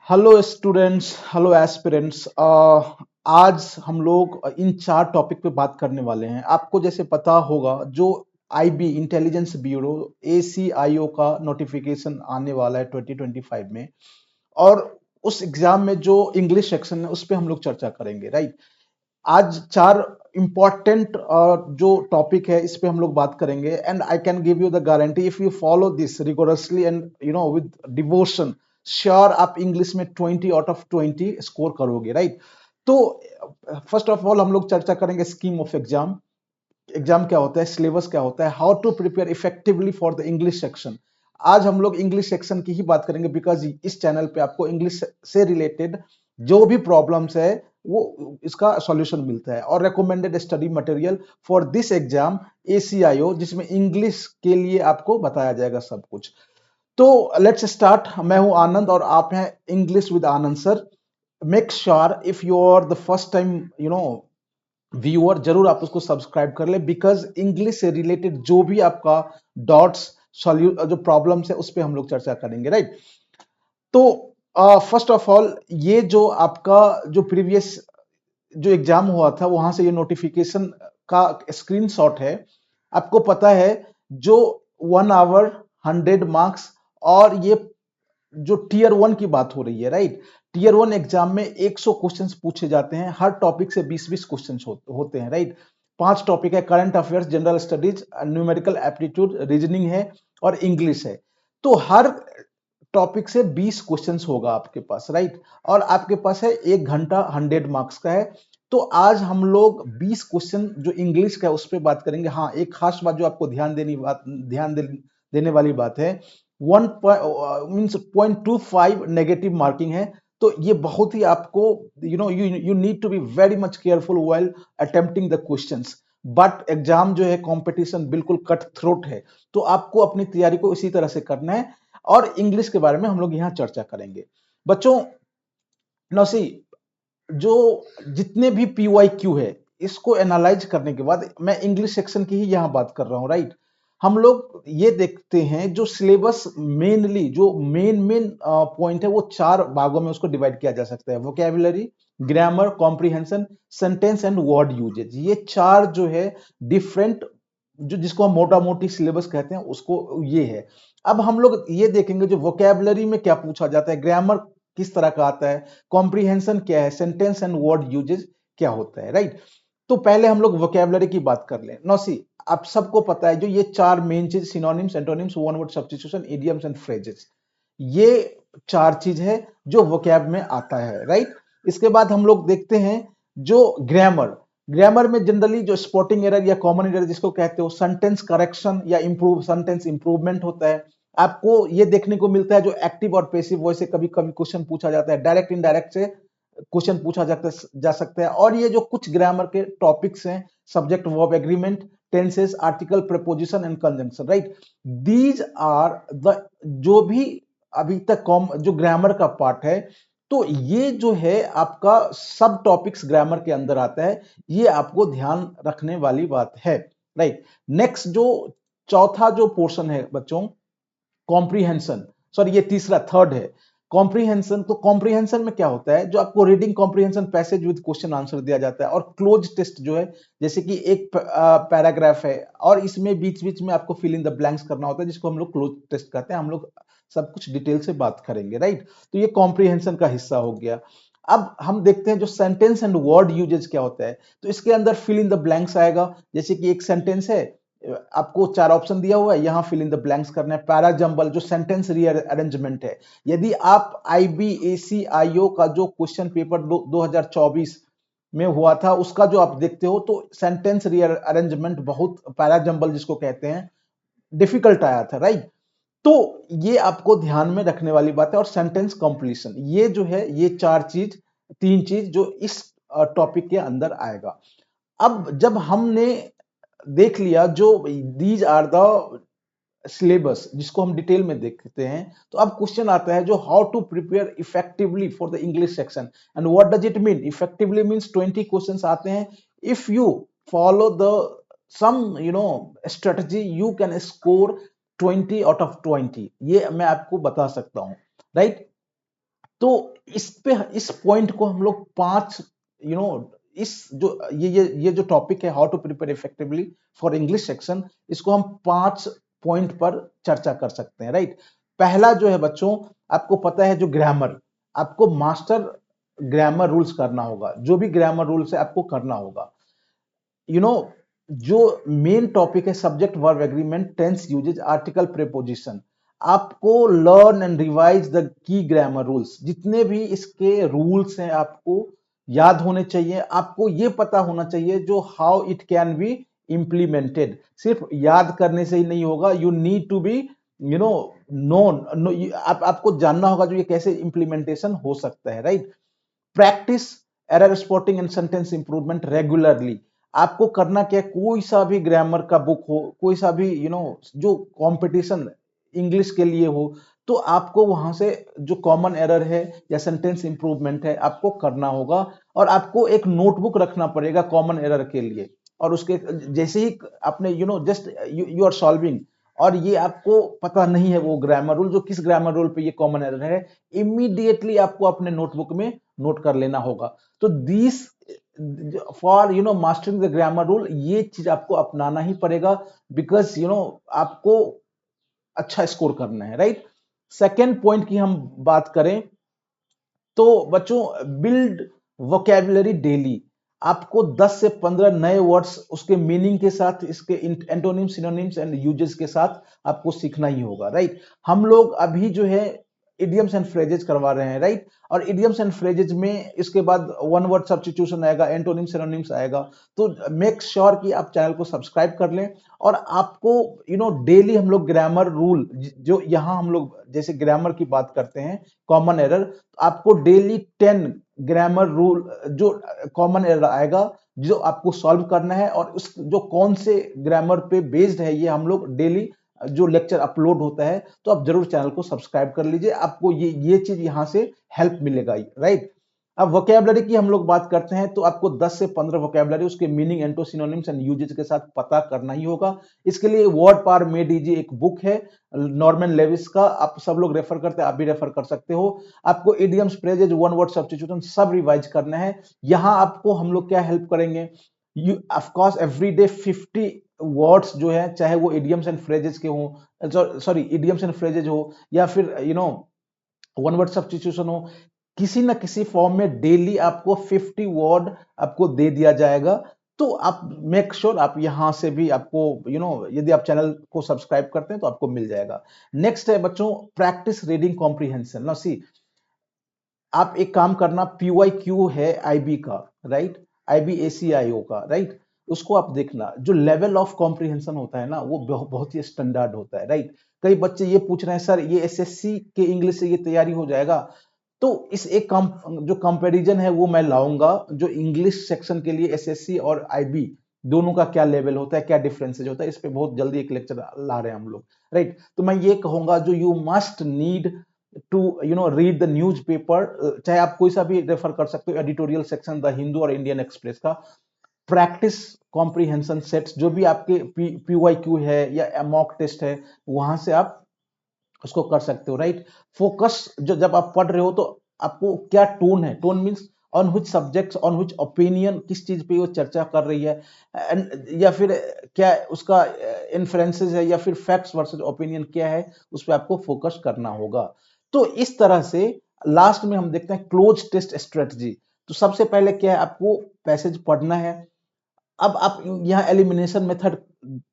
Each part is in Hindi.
Hello students, hello aspirants. आज हम लोग इन चार टॉपिक पे बात करने वाले हैं। आपको जैसे पता होगा, जो आईबी इंटेलिजेंस ब्यूरो एसीआईओ का नोटिफिकेशन आने वाला है 2025 में, और उस एग्जाम में जो इंग्लिश सेक्शन है उस पे हम लोग चर्चा करेंगे, राइट। आज चार इंपॉर्टेंट जो टॉपिक है इस पे हम लोग बात करेंगे, and I can give you the guarantee, if you follow this rigorously and with devotion, sure आप इंग्लिश में 20 आउट ऑफ 20 स्कोर करोगे, राइट। तो फर्स्ट ऑफ ऑल हम लोग चर्चा करेंगे स्कीम ऑफ एग्जाम। एग्जाम क्या होता है, सिलेबस क्या होता है, how to prepare effectively for the English section. आज हम लोग इंग्लिश सेक्शन की ही बात करेंगे, बिकॉज इस चैनल पे आपको इंग्लिश से रिलेटेड जो भी प्रॉब्लम्स है वो इसका सॉल्यूशन मिलता है, और recommended study material for this exam ACIO, जिसमें इंग्लिश के लिए आपको बताया जाएगा सब कुछ। तो लेट्स स्टार्ट। मैं हूं आनंद और आप हैं English with Anand sir. Make sure if you are the first time viewer, जरूर आप उसको सब्सक्राइब कर ले, बिकॉज इंग्लिश से रिलेटेड जो भी आपका डॉट्स जो प्रॉब्लम्स है उस पर हम लोग चर्चा करेंगे, राइट। तो फर्स्ट ऑफ ऑल, ये जो आपका जो प्रीवियस जो एग्जाम हुआ था वहां से ये नोटिफिकेशन का स्क्रीनशॉट है। आपको पता है, जो 1 आवर 100 मार्क्स, और ये जो टीयर 1 की बात हो रही है, राइट। टीयर 1 एग्जाम में 100 क्वेश्चंस पूछे जाते हैं, हर टॉपिक से 20-20 क्वेश्चंस होते हैं, राइट। 5 टॉपिक है, current affairs, general studies, numerical aptitude, reasoning है और इंग्लिश है। तो हर टॉपिक से 20 क्वेश्चंस होगा आपके पास, राइट। और आपके पास है 1 घंटा, 100 मार्क्स का है। तो आज हम लोग 20 क्वेश्चन जो इंग्लिश का है उस पर बात करेंगे। हाँ, एक खास बात जो आपको देने वाली बात है, 1.25 नेगेटिव मार्किंग है। तो ये बहुत ही आपको you need to be very much careful while attempting the questions. But exam जो है, कंपटीशन बिल्कुल कट थ्रोट है, तो आपको अपनी तैयारी को इसी तरह से करना है। और इंग्लिश के बारे में हम लोग यहाँ चर्चा करेंगे बच्चों। नौसी, जो जितने भी पीवाई क्यू है, इसको एनालाइज करने के बाद मैं इंग्लिश सेक्शन की ही यहां बात कर रहा हूं, राइट। हम लोग ये देखते हैं, जो सिलेबस मेनली जो मेन पॉइंट है वो चार भागों में उसको डिवाइड किया जा सकता है: vocabulary, grammar, comprehension, sentence and word usage. ये चार जो है डिफरेंट, जो जिसको हम मोटा मोटी सिलेबस कहते हैं, उसको ये है। अब हम लोग ये देखेंगे जो वोकैबुलरी में क्या पूछा जाता है, ग्रामर किस तरह का आता है, कॉम्प्रिहेंशन क्या है, सेंटेंस एंड वर्ड यूजेज क्या होता है, राइट। तो पहले हम लोग वोकैबुलरी की बात कर लें। नौसी, आप सबको पता है जो ये चार मेन चीज, synonyms, antonyms, one word substitution, idioms and phrases, ये चार चीज है जो वोकैब में आता है, राइट। इसके बाद हम लोग देखते हैं जो ग्रामर। ग्रामर में जनरली जो स्पॉटिंग एरर या कॉमन एरर जिसको कहते हो, सेंटेंस करेक्शन या इंप्रूव सेंटेंस इंप्रूवमेंट होता है। आपको ये देखने को मिलता है जो एक्टिव और पेसिव वॉइस से कभी कभी क्वेश्चन पूछा जाता है, डायरेक्ट इनडायरेक्ट से क्वेश्चन पूछा जा सकता है। और ये जो कुछ ग्रामर के टॉपिक्स हैं, subject verb agreement, tenses, article, preposition and conjunction, right. These are the जो भी अभी तक जो ग्रामर का पार्ट है, तो ये जो है आपका सब टॉपिक्स ग्रामर के अंदर आता है। ये आपको ध्यान रखने वाली बात है, राइट। नेक्स्ट जो चौथा जो पोर्शन है बच्चों, कॉम्प्रीहेंशन, सॉरी ये तीसरा थर्ड है कॉम्प्रीहेंशन। तो कॉम्प्रीहेंशन में क्या होता है, जो आपको reading comprehension, passage with question answer दिया जाता है, और क्लोज टेस्ट जो है, जैसे कि एक पैराग्राफ है और इसमें बीच बीच में आपको फिल इन द ब्लैंक्स करना होता है, जिसको हम लोग क्लोज टेस्ट कहते हैं। हम लोग सब कुछ डिटेल से बात करेंगे, राइट। तो ये कॉम्प्रीहेंशन का हिस्सा हो गया। अब हम देखते हैं जो सेंटेंस एंड वर्ड यूजेज क्या होता है। तो इसके अंदर फिल इन द ब्लैंक्स आएगा। जैसे कि एक सेंटेंस है, आपको चार ऑप्शन दिया हुआ है, यहां फिल इन द ब्लैंक्स करना है। पैराजंबल जो सेंटेंस रीअरेंजमेंट है, यदि आप आईबीएसीआईओ का जो क्वेश्चन पेपर 2024 में हुआ था उसका जो आप देखते हो, तो सेंटेंस रीअरेंजमेंट बहुत, पैराजंबल जिसको कहते हैं, डिफिकल्ट आया था, राइट। तो ये आपको ध्यान में रखने वाली बात है। और सेंटेंस कंप्लीशन, ये जो है, ये चार चीज, तीन चीज जो इस टॉपिक के अंदर आएगा। अब जब हमने देख लिया जो दीज आर द सिलेबस, जिसको हम डिटेल में देखते हैं, तो अब क्वेश्चन आता है जो how to prepare effectively for the English section, and what does it mean. Effectively means 20 questions आते हैं। If you follow the some strategy, you can score 20 out of 20। ये मैं आपको बता सकता हूं, राइट। तो इस पॉइंट को हम लोग 5 यू नो इस जो ये जो टॉपिक है, how to prepare effectively for English section, इसको हम 5 पॉइंट पर चर्चा कर सकते हैं, राइट। पहला जो है बच्चों, आपको पता है जो ग्रामर, आपको मास्टर ग्रामर रूल्स करना होगा, जो भी ग्रामर रूल्स है आपको करना होगा। यू नो जो मेन टॉपिक है, subject verb agreement, tense usage, article, preposition, आपको learn and revise the key grammar rules, जितने भी इसके रूल्स हैं आपको याद होने चाहिए। आपको ये पता होना चाहिए जो how it can be implemented. सिर्फ याद करने से ही नहीं होगा, you need to be you know known, आपको जानना होगा जो ये कैसे इम्प्लीमेंटेशन हो सकता है, right. Practice error spotting and sentence improvement regularly. आपको करना क्या है, कोई सा भी ग्रामर का बुक हो, कोई सा भी जो कंपटीशन इंग्लिश के लिए हो, तो आपको वहां से जो कॉमन एरर है या सेंटेंस इंप्रूवमेंट है आपको करना होगा, और आपको एक नोटबुक रखना पड़ेगा कॉमन एरर के लिए। और उसके जैसे ही आपने जस्ट यू आर सॉल्विंग, और ये आपको पता नहीं है वो ग्रामर रूल, जो किस ग्रामर रूल पे ये कॉमन एरर है, इमीडिएटली आपको अपने नोटबुक में नोट कर लेना होगा। तो this for mastering the grammar rule, ये चीज आपको अपनाना ही पड़ेगा, बिकॉज आपको अच्छा स्कोर करना है, राइट। सेकेंड पॉइंट की हम बात करें तो बच्चों, बिल्ड वोकैबुलरी डेली। आपको 10 से 15 नए वर्ड्स उसके मीनिंग के साथ, इसके एंटोनिम, सिनोनिम्स एंड यूजेस के साथ आपको सीखना ही होगा, राइट। हम लोग अभी जो है इडियम्स एंड फ्रेजेस करवा रहे हैं, राइट। और इडियम्स एंड फ्रेजेस में इसके बाद वन वर्ड सब्स्टिट्यूशन आएगा, एंटोनिम, सिनोनिम्स आएगा। तो मेक श्योर कि आप चैनल को सब्सक्राइब कर लें, और आपको डेली हम लोग ग्रामर रूल, जो यहाँ हम लोग जैसे ग्रामर की बात करते हैं, कॉमन एरर, आपको डेली 10 ग्रामर रूल जो कॉमन एरर आएगा, जो आपको सॉल्व करना है, और उस जो कौन से ग्रामर पे बेस्ड है, ये हम लोग डेली जो लेक्चर अपलोड होता है, तो आप जरूर चैनल को सब्सक्राइब कर लीजिए, आपको ये चीज यहां से हेल्प मिलेगा, राइट। अब वोकैबुलरी की हम लोग बात करते हैं, तो आपको 10 से 15 वोकैबुलरी, उसके मीनिंग, एंटोसिनोनिम्स एंड यूजेज के साथ पता करना ही होगा। इसके लिए वर्ड पावर में दीजिए, एक बुक है नॉर्मन लेविस का, आप सब लोग रेफर करते हैं, आप भी रेफर कर सकते हो। आपको idioms, phrases, one word substitution सब रिवाइज करना है। यहां आपको हम लोग क्या हेल्प करेंगे, you of course everyday 50 words जो है, चाहे वो इडियम्स एंड फ्रेजेज के हो, सॉरी इडियम्स एंड फ्रेजेज हो, या फिर वन वर्ड सब्स्टिट्यूशन हो, किसी ना किसी फॉर्म में डेली आपको 50 वर्ड आपको दे दिया जाएगा। तो आप मेक श्योर आप यहां से भी आपको यदि आप चैनल को सब्सक्राइब करते हैं तो आपको मिल जाएगा। नेक्स्ट है बच्चों, प्रैक्टिस रीडिंग कॉम्प्रिहेंशन। ना सी, आप एक काम करना, PYQ है IB का, राइट, IB ACIO का, राइट। उसको आप देखना, जो लेवल ऑफ कॉम्प्रिहेंशन होता है ना, वो बहुत ही स्टैंडर्ड होता है, राइट। कई बच्चे ये पूछ रहे हैं, सर ये SSC के इंग्लिश से ये तैयारी हो जाएगा? तो इस एक जो कंपैरिजन है वो मैं लाऊंगा, जो इंग्लिश सेक्शन के लिए SSC और IB दोनों का क्या लेवल होता है, क्या डिफरेंसेज होता है, इस पे बहुत जल्दी एक लेक्चर ला रहे हैं हम लोग, राइट। तो मैं ये कहूंगा, जो you must need to read the news paper, चाहे आप कोई सा भी रेफर कर सकते हो, एडिटोरियल सेक्शन द हिंदू और इंडियन एक्सप्रेस का, प्रैक्टिस कॉम्प्रिहेंशन सेट्स, जो भी आपके PYQ है या मॉक टेस्ट है, वहां से आप उसको कर सकते हो, राइट। फोकस, जो जब आप पढ़ रहे हो तो आपको क्या टोन है, tone means on which subjects, on which opinion, किस चीज पे वो चर्चा कर रही है, या फिर क्या उसका इन्फ्लुएंसेस है, या फिर फैक्ट्स वर्सेस ओपिनियन क्या है, उस पर आपको फोकस करना होगा। तो इस तरह से लास्ट में हम देखते हैं क्लोज टेस्ट स्ट्रेटजी। तो सबसे पहले क्या है, आपको पैसेज पढ़ना है। अब आप यहाँ एलिमिनेशन मेथड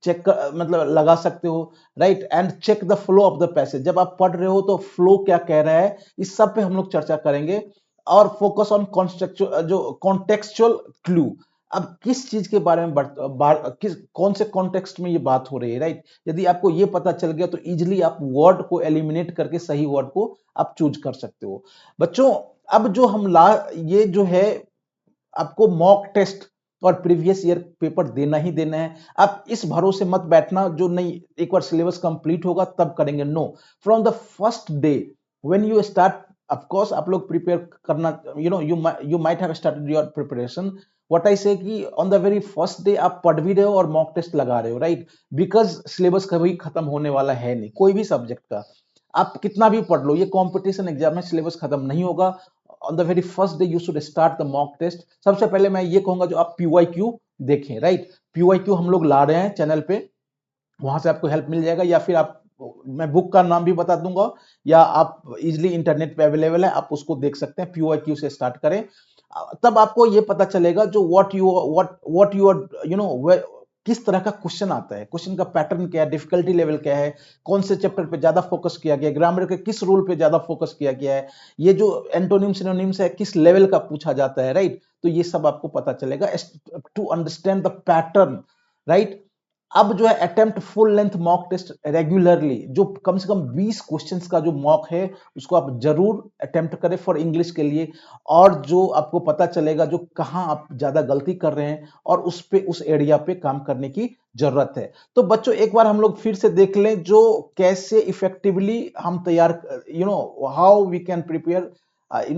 चेक मतलब लगा सकते हो, right, and check the flow of the passage. जब आप पढ़ रहे हो तो फ्लो क्या कह रहा है, इस सब पे हम लोग चर्चा करेंगे। और फोकस ऑन कॉन्टेक्चुअल, जो कॉन्टेक्चुअल क्लू, अब किस चीज के बारे में किस कौन से कॉन्टेक्स्ट में ये बात हो रही है, राइट। यदि आपको ये पता चल गया तो इजिली आप वर्ड को एलिमिनेट करके सही वर्ड को आप चूज कर सकते हो। बच्चों, अब जो हम ये जो है, आपको मॉक टेस्ट और प्रीवियस ईयर पेपर देना ही देना है। आप इस भरोसे मत बैठना जो नहीं एक बार सिलेबस कंप्लीट होगा तब करेंगे, no. From the first day when you start, of course आप लोग प्रिपेयर करना, you might have started your preparation. What I say कि on the very first day आप पढ़ भी रहे हो और मॉक टेस्ट लगा रहे हो, राइट। बिकॉज सिलेबस कभी खत्म होने वाला है नहीं, कोई भी सब्जेक्ट का। आप कितना भी पढ़ लो, ये कंपटीशन एग्जाम में सिलेबस खत्म नहीं होगा। On the very first day you should start the mock test. सबसे पहले मैं ये कहूंगा जो आप पीवाईक्यू देखें, राइट। पीवाईक्यू हम लोग ला रहे हैं चैनल पे, वहां से आपको हेल्प मिल जाएगा, या फिर आप, मैं बुक का नाम भी बता दूंगा, या आप इजिली इंटरनेट पे अवेलेबल है, आप उसको देख सकते हैं। पीवाईक्यू से स्टार्ट करें, तब आपको ये पता चलेगा जो what you are you know किस तरह का क्वेश्चन आता है, क्वेश्चन का पैटर्न क्या है, डिफिकल्टी लेवल क्या है, कौन से चैप्टर पे ज्यादा फोकस किया गया, ग्रामर के किस रूल पे ज्यादा फोकस किया गया है, ये जो एंटोनिम सिनोनिम्स है किस लेवल का पूछा जाता है, राइट। तो ये सब आपको पता चलेगा to understand the pattern, right. अब जो है attempt full length mock test regularly, जो कम से कम 20 क्वेश्चंस का जो मॉक है उसको आप जरूर अटेम्प्ट करें फॉर इंग्लिश के लिए। और जो आपको पता चलेगा जो कहां आप ज्यादा गलती कर रहे हैं और उस एरिया पे काम करने की जरूरत है। तो बच्चों एक बार हम लोग फिर से देख लें जो कैसे इफेक्टिवली हम तैयार, how we can prepare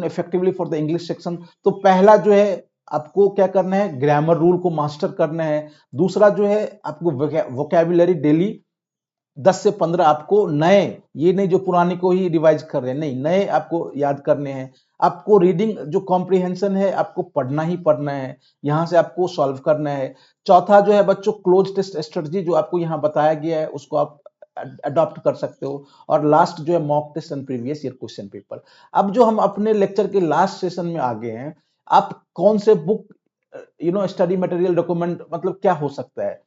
effectively for the English section. तो पहला जो है आपको क्या करना है, ग्रामर रूल को मास्टर करना है। दूसरा जो है आपको वोकैबुलरी डेली 10 से 15 आपको नए, ये नहीं जो पुराने को ही रिवाइज कर रहे हैं, नहीं, नए आपको याद करने हैं। आपको रीडिंग जो कॉम्प्रिहेंशन है आपको पढ़ना ही पढ़ना है, यहां से आपको सॉल्व करना है। चौथा जो है बच्चों क्लोज टेस्ट स्ट्रेटजी जो आपको यहाँ बताया गया है उसको आप अडॉप्ट कर सकते हो। और लास्ट जो है mock test and previous year question paper. अब जो हम अपने लेक्चर के लास्ट सेशन में आ गए हैं, आप कौन से बुक स्टडी मटेरियल डॉक्यूमेंट मतलब क्या हो सकता है।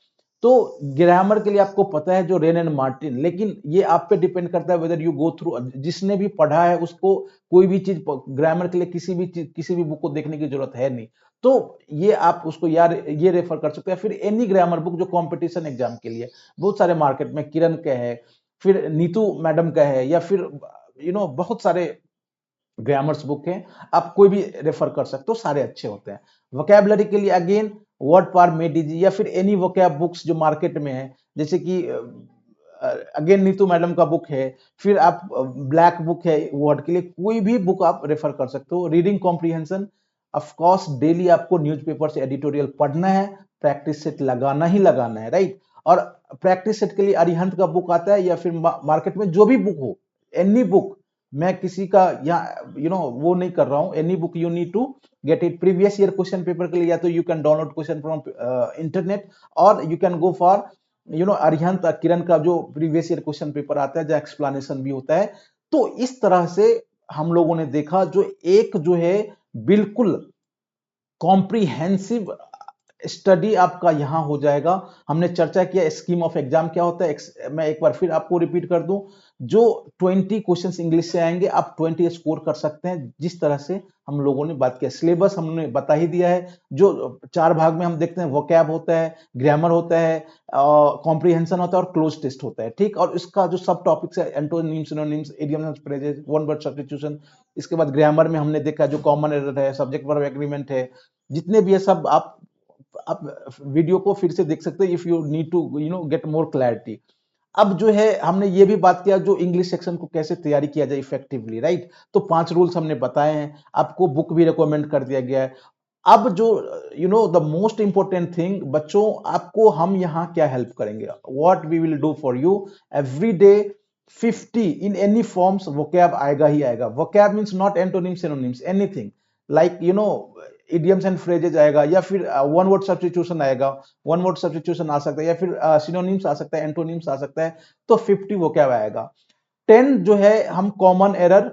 तो ग्रामर के लिए आपको पता है जो रेन एंड मार्टिन, लेकिन ये आप पे डिपेंड करता है वेदर यू गो थ्रू, जिसने भी पढ़ा है उसको कोई भी चीज ग्रामर के लिए किसी भी बुक को देखने की जरूरत है नहीं। तो ये आप उसको यार ये रेफर कर सकते हैं। फिर एनी ग्रामर बुक जो कंपटीशन एग्जाम के लिए बहुत सारे मार्केट में, किरण का है, फिर नीतू मैडम का है, या फिर बहुत सारे ग्रामर्स बुक है, आप कोई भी रेफर कर सकते हो, सारे अच्छे होते हैं। वोकैबुलरी के लिए अगेन वर्ड पार मेडिजी या फिर एनी वोकैब बुक्स जो मार्केट में है, जैसे कि अगेन नीतू मैडम का बुक है, फिर आप ब्लैक बुक है वर्ड के लिए, कोई भी बुक आप रेफर कर सकते हो। Reading comprehension of course daily आपको न्यूज़पेपर से एडिटोरियल पढ़ना है, प्रैक्टिस सेट लगाना ही लगाना है, राइट। और प्रैक्टिस सेट के लिए अरिहंत का बुक आता है, या फिर मार्केट में जो भी बुक हो, एनी बुक, मैं किसी का यहाँ वो नहीं कर रहा हूँ, any book you need to get it. Previous year question paper के लिए या तो you can download question from internet, और you can go for Arihant Kiran का जो प्रीवियस ईयर क्वेश्चन पेपर आता है जो एक्सप्लेनेशन भी होता है। तो इस तरह से हम लोगों ने देखा जो एक जो है बिल्कुल कॉम्प्रिहेंसिव स्टडी आपका यहां हो जाएगा। हमने चर्चा किया स्कीम ऑफ एग्जाम क्या होता है, मैं एक बार फिर आपको रिपीट कर दूं, जो 20 क्वेश्चंस इंग्लिश से आएंगे आप 20 स्कोर कर सकते हैं, जिस तरह से हम लोगों ने बात किया। सिलेबस हमने बता ही दिया है, जो 4 भाग में हम देखते हैं, वोकैब होता है, ग्रामर होता है, कॉम्प्रिहेंशन होता है और क्लोज टेस्ट होता है, ठीक। और इसका जो सब टॉपिक्स है antonyms, synonyms, idioms, phrases, one word substitution. इसके बाद ग्रामर में हमने देखा जो कॉमन एरर है, सब्जेक्ट वर्ब एग्रीमेंट है, जितने भी है सब आप वीडियो को फिर से देख सकते हैं if you need to get more clarity. अब जो है हमने ये भी बात किया जो इंग्लिश सेक्शन को कैसे तैयारी किया जाए इफेक्टिवली, राइट। तो 5 रूल्स हमने बताए हैं, आपको बुक भी रिकमेंड कर दिया गया है। अब जो द मोस्ट इंपॉर्टेंट थिंग बच्चों, आपको हम यहाँ क्या हेल्प करेंगे, what we will do for you every day 50 in any forms vocab आएगा ही आएगा। Vocab means not antonyms synonyms anything, like idioms and phrases आएगा, या फिर वन वर्ड सब्स्टिट्यूशन आएगा, वन वर्ड सब्स्टिट्यूशन आ सकता है, या फिर सिनोनिम्स आ सकता है, एंटोनिम्स आ सकता है। तो 50 वोकैब आएगा। 10 जो है हम कॉमन एरर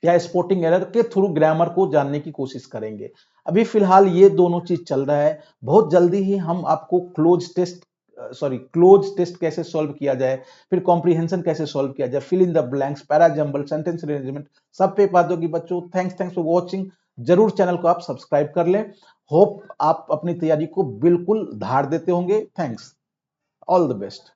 या स्पोर्टिंग एरर के थ्रू ग्रामर को जानने की कोशिश करेंगे। अभी फिलहाल ये दोनों चीज चल रहा है। बहुत जल्दी ही हम आपको क्लोज टेस्ट कैसे सॉल्व किया जाए, फिर कॉम्प्रिहेंशन कैसे सॉल्व किया जाए, fill in the blanks, para jumble, sentence arrangement, सब पे बात होगी बच्चों। Thanks for watching. जरूर चैनल को आप सब्सक्राइब कर लें। होप आप अपनी तैयारी को बिल्कुल धार देते होंगे। Thanks, all the best.